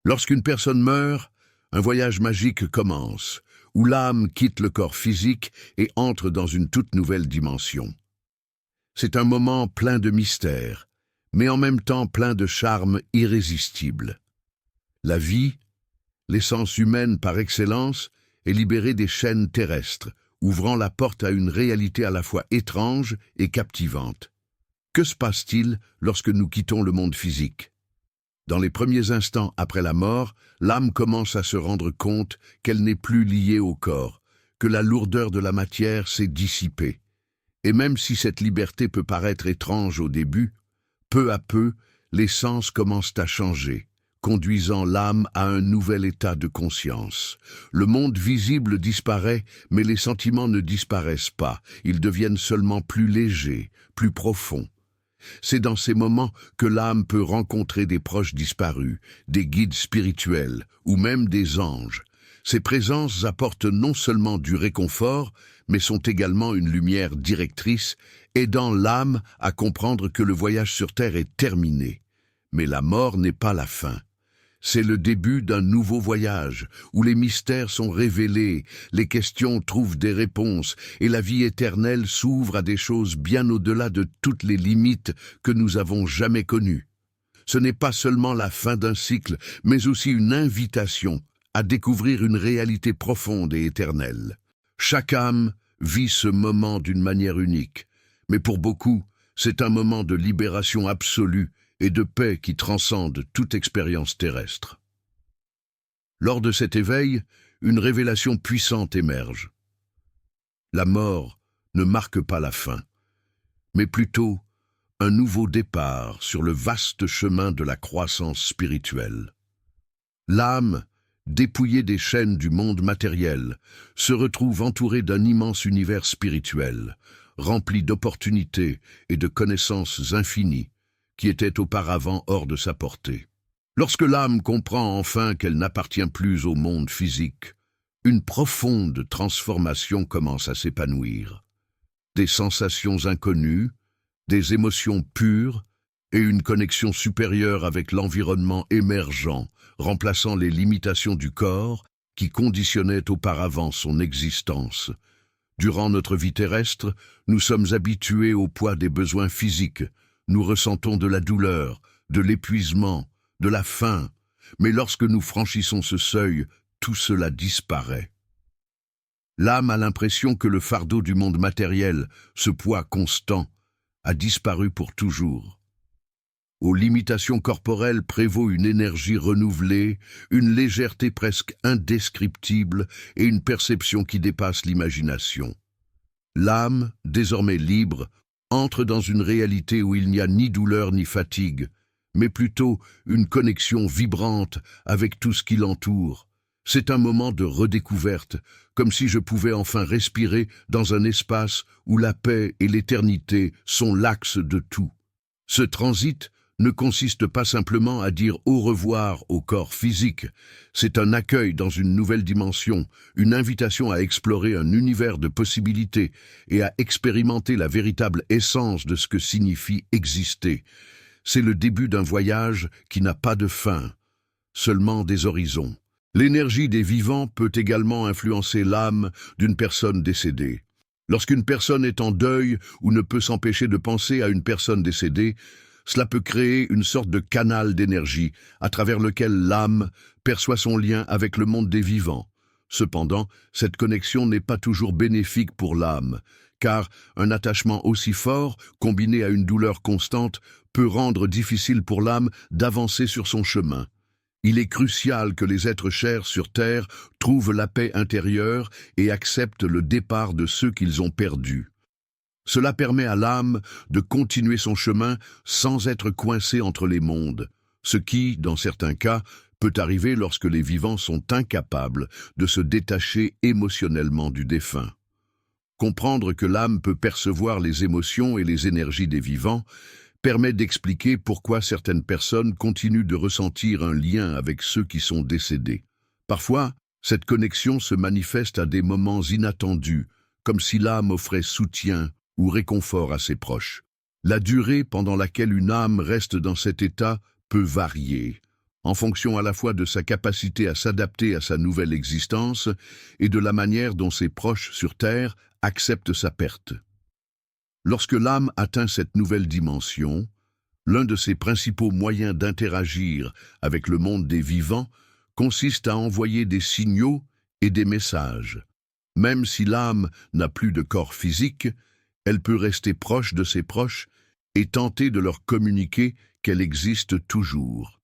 Lorsqu'une personne meurt, un voyage magique commence, où l'âme quitte le corps physique et entre dans une toute nouvelle dimension. C'est un moment plein de mystère, mais en même temps plein de charme irrésistible. La vie, l'essence humaine par excellence, est libérée des chaînes terrestres, ouvrant la porte à une réalité à la fois étrange et captivante. Que se passe-t-il lorsque nous quittons le monde physique? Dans les premiers instants après la mort, l'âme commence à se rendre compte qu'elle n'est plus liée au corps, que la lourdeur de la matière s'est dissipée. Et même si cette liberté peut paraître étrange au début, peu à peu, les sens commencent à changer, conduisant l'âme à un nouvel état de conscience. Le monde visible disparaît, mais les sentiments ne disparaissent pas, ils deviennent seulement plus légers, plus profonds. C'est dans ces moments que l'âme peut rencontrer des proches disparus, des guides spirituels ou même des anges. Ces présences apportent non seulement du réconfort, mais sont également une lumière directrice, aidant l'âme à comprendre que le voyage sur Terre est terminé. Mais la mort n'est pas la fin. C'est le début d'un nouveau voyage, où les mystères sont révélés, les questions trouvent des réponses, et la vie éternelle s'ouvre à des choses bien au-delà de toutes les limites que nous avons jamais connues. Ce n'est pas seulement la fin d'un cycle, mais aussi une invitation à découvrir une réalité profonde et éternelle. Chaque âme vit ce moment d'une manière unique, mais pour beaucoup, c'est un moment de libération absolue et de paix qui transcende toute expérience terrestre. Lors de cet éveil, une révélation puissante émerge. La mort ne marque pas la fin, mais plutôt un nouveau départ sur le vaste chemin de la croissance spirituelle. L'âme, dépouillée des chaînes du monde matériel, se retrouve entourée d'un immense univers spirituel, rempli d'opportunités et de connaissances infinies, qui était auparavant hors de sa portée. Lorsque l'âme comprend enfin qu'elle n'appartient plus au monde physique, une profonde transformation commence à s'épanouir. Des sensations inconnues, des émotions pures et une connexion supérieure avec l'environnement émergent, remplaçant les limitations du corps qui conditionnaient auparavant son existence. Durant notre vie terrestre, nous sommes habitués au poids des besoins physiques. Nous ressentons de la douleur, de l'épuisement, de la faim, mais lorsque nous franchissons ce seuil, tout cela disparaît. L'âme a l'impression que le fardeau du monde matériel, ce poids constant, a disparu pour toujours. Aux limitations corporelles prévaut une énergie renouvelée, une légèreté presque indescriptible et une perception qui dépasse l'imagination. L'âme, désormais libre, entre dans une réalité où il n'y a ni douleur ni fatigue, mais plutôt une connexion vibrante avec tout ce qui l'entoure. C'est un moment de redécouverte, comme si je pouvais enfin respirer dans un espace où la paix et l'éternité sont l'axe de tout. Ce transit ne consiste pas simplement à dire au revoir au corps physique, c'est un accueil dans une nouvelle dimension, une invitation à explorer un univers de possibilités et à expérimenter la véritable essence de ce que signifie exister. C'est le début d'un voyage qui n'a pas de fin, seulement des horizons. L'énergie des vivants peut également influencer l'âme d'une personne décédée. Lorsqu'une personne est en deuil ou ne peut s'empêcher de penser à une personne décédée, cela peut créer une sorte de canal d'énergie à travers lequel l'âme perçoit son lien avec le monde des vivants. Cependant, cette connexion n'est pas toujours bénéfique pour l'âme, car un attachement aussi fort, combiné à une douleur constante, peut rendre difficile pour l'âme d'avancer sur son chemin. Il est crucial que les êtres chers sur Terre trouvent la paix intérieure et acceptent le départ de ceux qu'ils ont perdus. Cela permet à l'âme de continuer son chemin sans être coincée entre les mondes, ce qui, dans certains cas, peut arriver lorsque les vivants sont incapables de se détacher émotionnellement du défunt. Comprendre que l'âme peut percevoir les émotions et les énergies des vivants permet d'expliquer pourquoi certaines personnes continuent de ressentir un lien avec ceux qui sont décédés. Parfois, cette connexion se manifeste à des moments inattendus, comme si l'âme offrait soutien ou réconfort à ses proches. La durée pendant laquelle une âme reste dans cet état peut varier, en fonction à la fois de sa capacité à s'adapter à sa nouvelle existence et de la manière dont ses proches sur Terre acceptent sa perte. Lorsque l'âme atteint cette nouvelle dimension, l'un de ses principaux moyens d'interagir avec le monde des vivants consiste à envoyer des signaux et des messages. Même si l'âme n'a plus de corps physique, elle peut rester proche de ses proches et tenter de leur communiquer qu'elle existe toujours.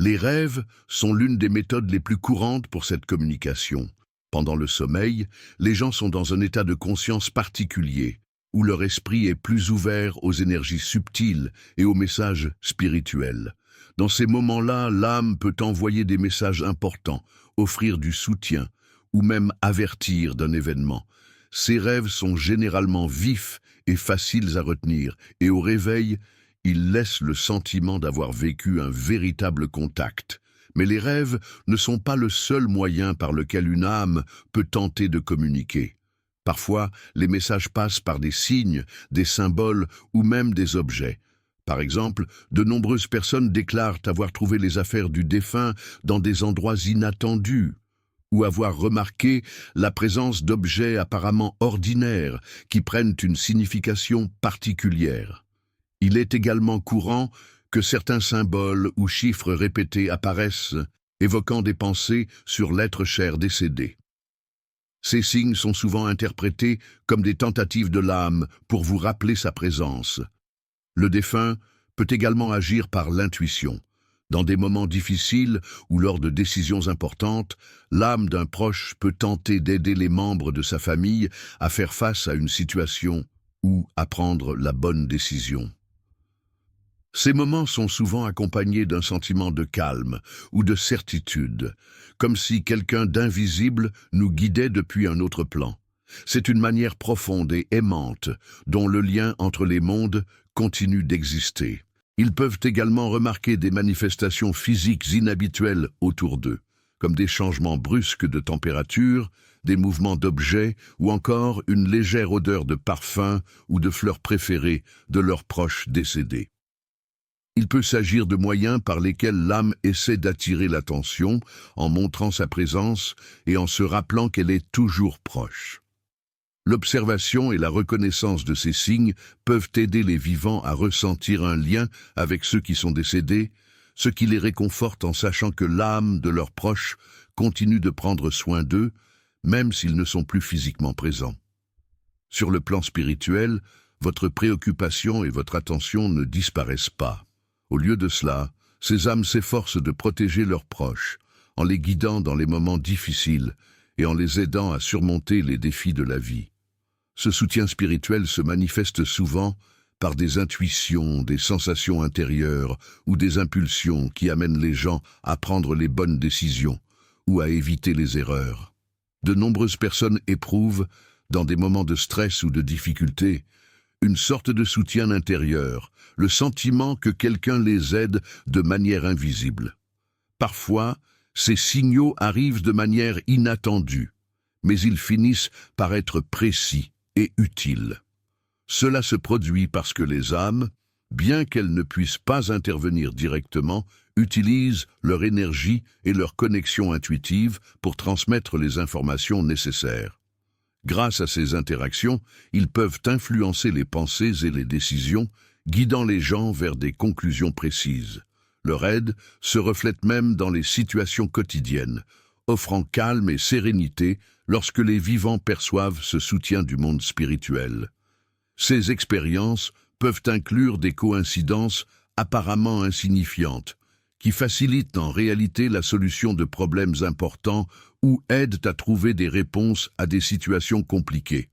Les rêves sont l'une des méthodes les plus courantes pour cette communication. Pendant le sommeil, les gens sont dans un état de conscience particulier, où leur esprit est plus ouvert aux énergies subtiles et aux messages spirituels. Dans ces moments-là, l'âme peut envoyer des messages importants, offrir du soutien, ou même avertir d'un événement. Ces rêves sont généralement vifs et faciles à retenir, et au réveil, ils laissent le sentiment d'avoir vécu un véritable contact. Mais les rêves ne sont pas le seul moyen par lequel une âme peut tenter de communiquer. Parfois, les messages passent par des signes, des symboles ou même des objets. Par exemple, de nombreuses personnes déclarent avoir trouvé les affaires du défunt dans des endroits inattendus, ou avoir remarqué la présence d'objets apparemment ordinaires qui prennent une signification particulière. Il est également courant que certains symboles ou chiffres répétés apparaissent, évoquant des pensées sur l'être cher décédé. Ces signes sont souvent interprétés comme des tentatives de l'âme pour vous rappeler sa présence. Le défunt peut également agir par l'intuition. Dans des moments difficiles ou lors de décisions importantes, l'âme d'un proche peut tenter d'aider les membres de sa famille à faire face à une situation ou à prendre la bonne décision. Ces moments sont souvent accompagnés d'un sentiment de calme ou de certitude, comme si quelqu'un d'invisible nous guidait depuis un autre plan. C'est une manière profonde et aimante dont le lien entre les mondes continue d'exister. Ils peuvent également remarquer des manifestations physiques inhabituelles autour d'eux, comme des changements brusques de température, des mouvements d'objets ou encore une légère odeur de parfum ou de fleurs préférées de leurs proches décédés. Il peut s'agir de moyens par lesquels l'âme essaie d'attirer l'attention en montrant sa présence et en se rappelant qu'elle est toujours proche. L'observation et la reconnaissance de ces signes peuvent aider les vivants à ressentir un lien avec ceux qui sont décédés, ce qui les réconforte en sachant que l'âme de leurs proches continue de prendre soin d'eux, même s'ils ne sont plus physiquement présents. Sur le plan spirituel, votre préoccupation et votre attention ne disparaissent pas. Au lieu de cela, ces âmes s'efforcent de protéger leurs proches, en les guidant dans les moments difficiles et en les aidant à surmonter les défis de la vie. Ce soutien spirituel se manifeste souvent par des intuitions, des sensations intérieures ou des impulsions qui amènent les gens à prendre les bonnes décisions ou à éviter les erreurs. De nombreuses personnes éprouvent, dans des moments de stress ou de difficulté, une sorte de soutien intérieur, le sentiment que quelqu'un les aide de manière invisible. Parfois, ces signaux arrivent de manière inattendue, mais ils finissent par être précis et utiles. Cela se produit parce que les âmes, bien qu'elles ne puissent pas intervenir directement, utilisent leur énergie et leur connexion intuitive pour transmettre les informations nécessaires. Grâce à ces interactions, ils peuvent influencer les pensées et les décisions, guidant les gens vers des conclusions précises. Leur aide se reflète même dans les situations quotidiennes, offrant calme et sérénité lorsque les vivants perçoivent ce soutien du monde spirituel. Ces expériences peuvent inclure des coïncidences apparemment insignifiantes, qui facilitent en réalité la solution de problèmes importants ou aident à trouver des réponses à des situations compliquées.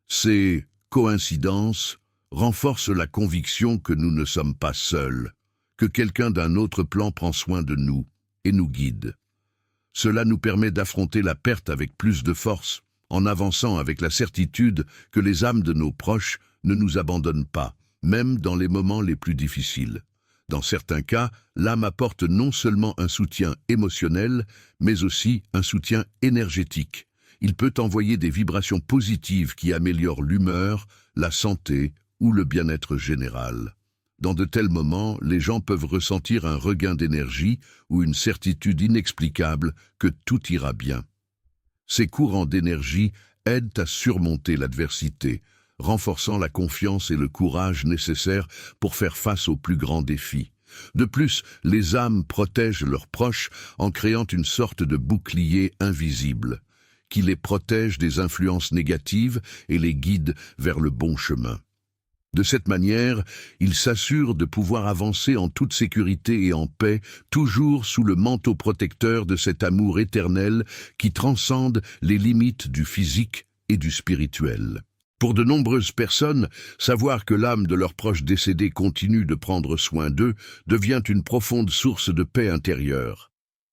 Ces coïncidences renforcent la conviction que nous ne sommes pas seuls, que quelqu'un d'un autre plan prend soin de nous et nous guide. Cela nous permet d'affronter la perte avec plus de force, en avançant avec la certitude que les âmes de nos proches ne nous abandonnent pas, même dans les moments les plus difficiles. Dans certains cas, l'âme apporte non seulement un soutien émotionnel, mais aussi un soutien énergétique. Il peut envoyer des vibrations positives qui améliorent l'humeur, la santé ou le bien-être général. Dans de tels moments, les gens peuvent ressentir un regain d'énergie ou une certitude inexplicable que tout ira bien. Ces courants d'énergie aident à surmonter l'adversité, renforçant la confiance et le courage nécessaires pour faire face aux plus grands défis. De plus, les âmes protègent leurs proches en créant une sorte de bouclier invisible, qui les protège des influences négatives et les guide vers le bon chemin. De cette manière, ils s'assurent de pouvoir avancer en toute sécurité et en paix, toujours sous le manteau protecteur de cet amour éternel qui transcende les limites du physique et du spirituel. Pour de nombreuses personnes, savoir que l'âme de leurs proches décédés continue de prendre soin d'eux devient une profonde source de paix intérieure.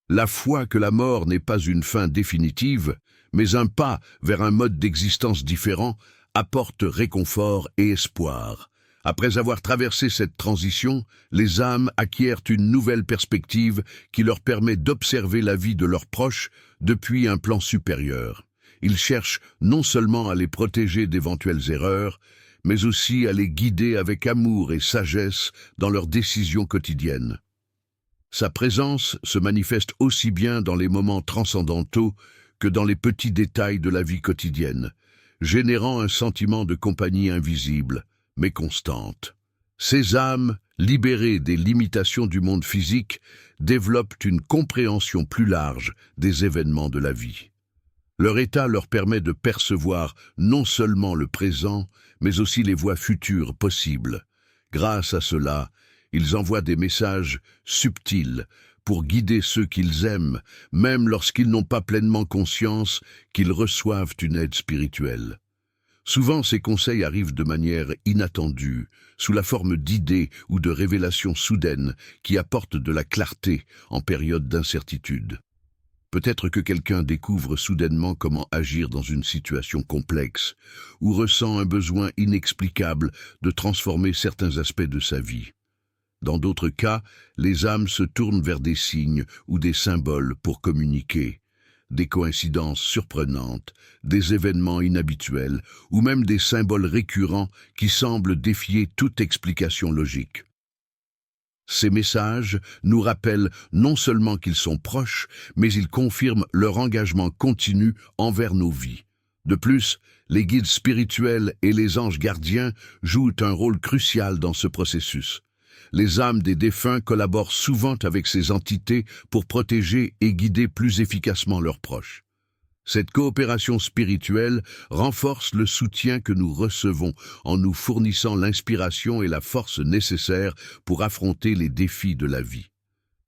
La foi que la mort n'est pas une fin définitive, mais un pas vers un mode d'existence différent, apporte réconfort et espoir. Après avoir traversé cette transition, les âmes acquièrent une nouvelle perspective qui leur permet d'observer la vie de leurs proches depuis un plan supérieur. Ils cherchent non seulement à les protéger d'éventuelles erreurs, mais aussi à les guider avec amour et sagesse dans leurs décisions quotidiennes. Sa présence se manifeste aussi bien dans les moments transcendantaux que dans les petits détails de la vie quotidienne, générant un sentiment de compagnie invisible, mais constante. Ces âmes, libérées des limitations du monde physique, développent une compréhension plus large des événements de la vie. Leur état leur permet de percevoir non seulement le présent, mais aussi les voies futures possibles. Grâce à cela, ils envoient des messages subtils pour guider ceux qu'ils aiment, même lorsqu'ils n'ont pas pleinement conscience qu'ils reçoivent une aide spirituelle. Souvent, ces conseils arrivent de manière inattendue, sous la forme d'idées ou de révélations soudaines qui apportent de la clarté en période d'incertitude. Peut-être que quelqu'un découvre soudainement comment agir dans une situation complexe, ou ressent un besoin inexplicable de transformer certains aspects de sa vie. Dans d'autres cas, les âmes se tournent vers des signes ou des symboles pour communiquer. Des coïncidences surprenantes, des événements inhabituels, ou même des symboles récurrents qui semblent défier toute explication logique. Ces messages nous rappellent non seulement qu'ils sont proches, mais ils confirment leur engagement continu envers nos vies. De plus, les guides spirituels et les anges gardiens jouent un rôle crucial dans ce processus. Les âmes des défunts collaborent souvent avec ces entités pour protéger et guider plus efficacement leurs proches. Cette coopération spirituelle renforce le soutien que nous recevons en nous fournissant l'inspiration et la force nécessaires pour affronter les défis de la vie.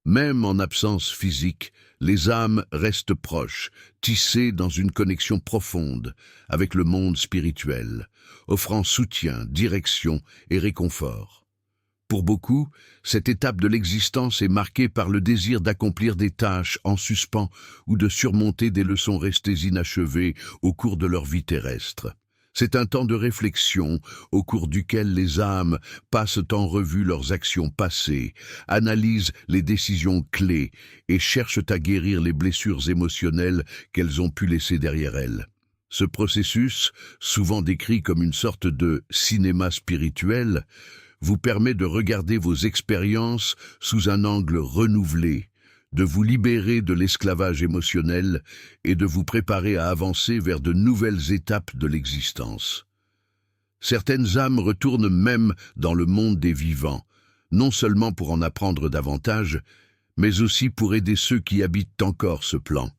Même en absence physique, les âmes restent proches, tissées dans une connexion profonde avec le monde spirituel, offrant soutien, direction et réconfort. Pour beaucoup, cette étape de l'existence est marquée par le désir d'accomplir des tâches en suspens ou de surmonter des leçons restées inachevées au cours de leur vie terrestre. C'est un temps de réflexion au cours duquel les âmes passent en revue leurs actions passées, analysent les décisions clés et cherchent à guérir les blessures émotionnelles qu'elles ont pu laisser derrière elles. Ce processus, souvent décrit comme une sorte de cinéma spirituel, vous permet de regarder vos expériences sous un angle renouvelé, de vous libérer de l'esclavage émotionnel et de vous préparer à avancer vers de nouvelles étapes de l'existence. Certaines âmes retournent même dans le monde des vivants, non seulement pour en apprendre davantage, mais aussi pour aider ceux qui habitent encore ce plan,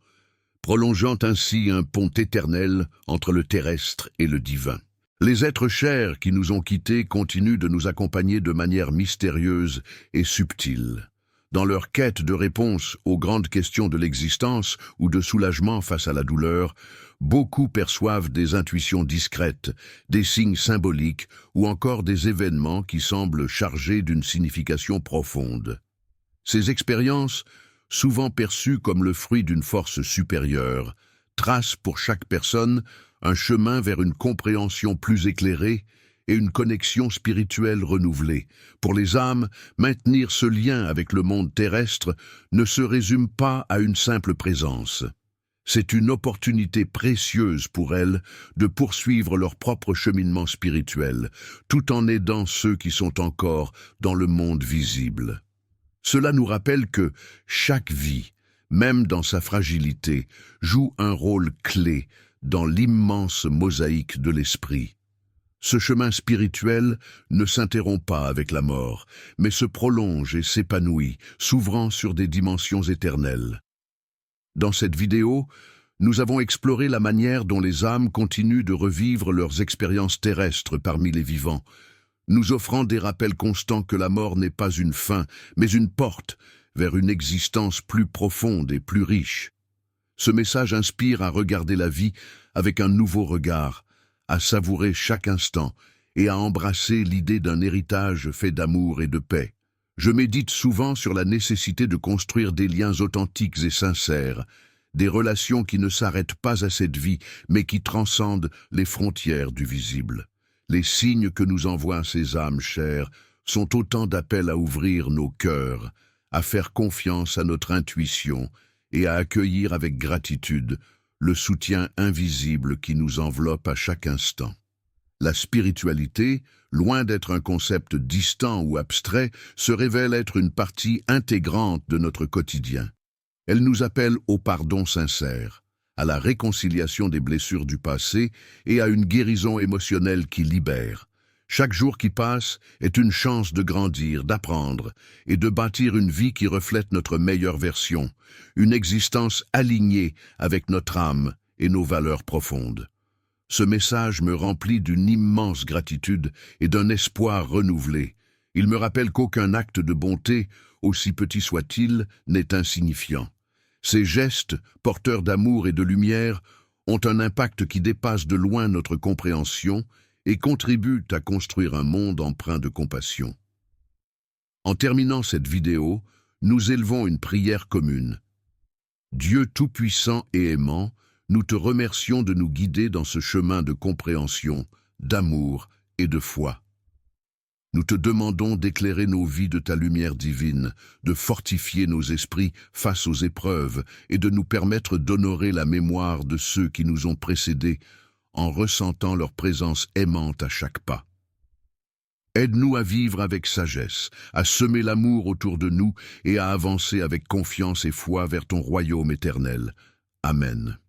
prolongeant ainsi un pont éternel entre le terrestre et le divin. Les êtres chers qui nous ont quittés continuent de nous accompagner de manière mystérieuse et subtile. Dans leur quête de réponse aux grandes questions de l'existence ou de soulagement face à la douleur, beaucoup perçoivent des intuitions discrètes, des signes symboliques ou encore des événements qui semblent chargés d'une signification profonde. Ces expériences, souvent perçues comme le fruit d'une force supérieure, tracent pour chaque personne un chemin vers une compréhension plus éclairée et une connexion spirituelle renouvelée. Pour les âmes, maintenir ce lien avec le monde terrestre ne se résume pas à une simple présence. C'est une opportunité précieuse pour elles de poursuivre leur propre cheminement spirituel, tout en aidant ceux qui sont encore dans le monde visible. Cela nous rappelle que chaque vie, même dans sa fragilité, joue un rôle clé dans l'immense mosaïque de l'esprit. Ce chemin spirituel ne s'interrompt pas avec la mort, mais se prolonge et s'épanouit, s'ouvrant sur des dimensions éternelles. Dans cette vidéo, nous avons exploré la manière dont les âmes continuent de revivre leurs expériences terrestres parmi les vivants, nous offrant des rappels constants que la mort n'est pas une fin, mais une porte vers une existence plus profonde et plus riche. Ce message inspire à regarder la vie avec un nouveau regard, à savourer chaque instant et à embrasser l'idée d'un héritage fait d'amour et de paix. Je médite souvent sur la nécessité de construire des liens authentiques et sincères, des relations qui ne s'arrêtent pas à cette vie, mais qui transcendent les frontières du visible. Les signes que nous envoient ces âmes chères sont autant d'appels à ouvrir nos cœurs, à faire confiance à notre intuition et à accueillir avec gratitude le soutien invisible qui nous enveloppe à chaque instant. La spiritualité, loin d'être un concept distant ou abstrait, se révèle être une partie intégrante de notre quotidien. Elle nous appelle au pardon sincère, à la réconciliation des blessures du passé et à une guérison émotionnelle qui libère. Chaque jour qui passe est une chance de grandir, d'apprendre et de bâtir une vie qui reflète notre meilleure version, une existence alignée avec notre âme et nos valeurs profondes. Ce message me remplit d'une immense gratitude et d'un espoir renouvelé. Il me rappelle qu'aucun acte de bonté, aussi petit soit-il, n'est insignifiant. Ces gestes, porteurs d'amour et de lumière, ont un impact qui dépasse de loin notre compréhension et contribuent à construire un monde empreint de compassion. En terminant cette vidéo, nous élevons une prière commune. Dieu tout-puissant et aimant, nous te remercions de nous guider dans ce chemin de compréhension, d'amour et de foi. Nous te demandons d'éclairer nos vies de ta lumière divine, de fortifier nos esprits face aux épreuves et de nous permettre d'honorer la mémoire de ceux qui nous ont précédés en ressentant leur présence aimante à chaque pas. Aide-nous à vivre avec sagesse, à semer l'amour autour de nous et à avancer avec confiance et foi vers ton royaume éternel. Amen.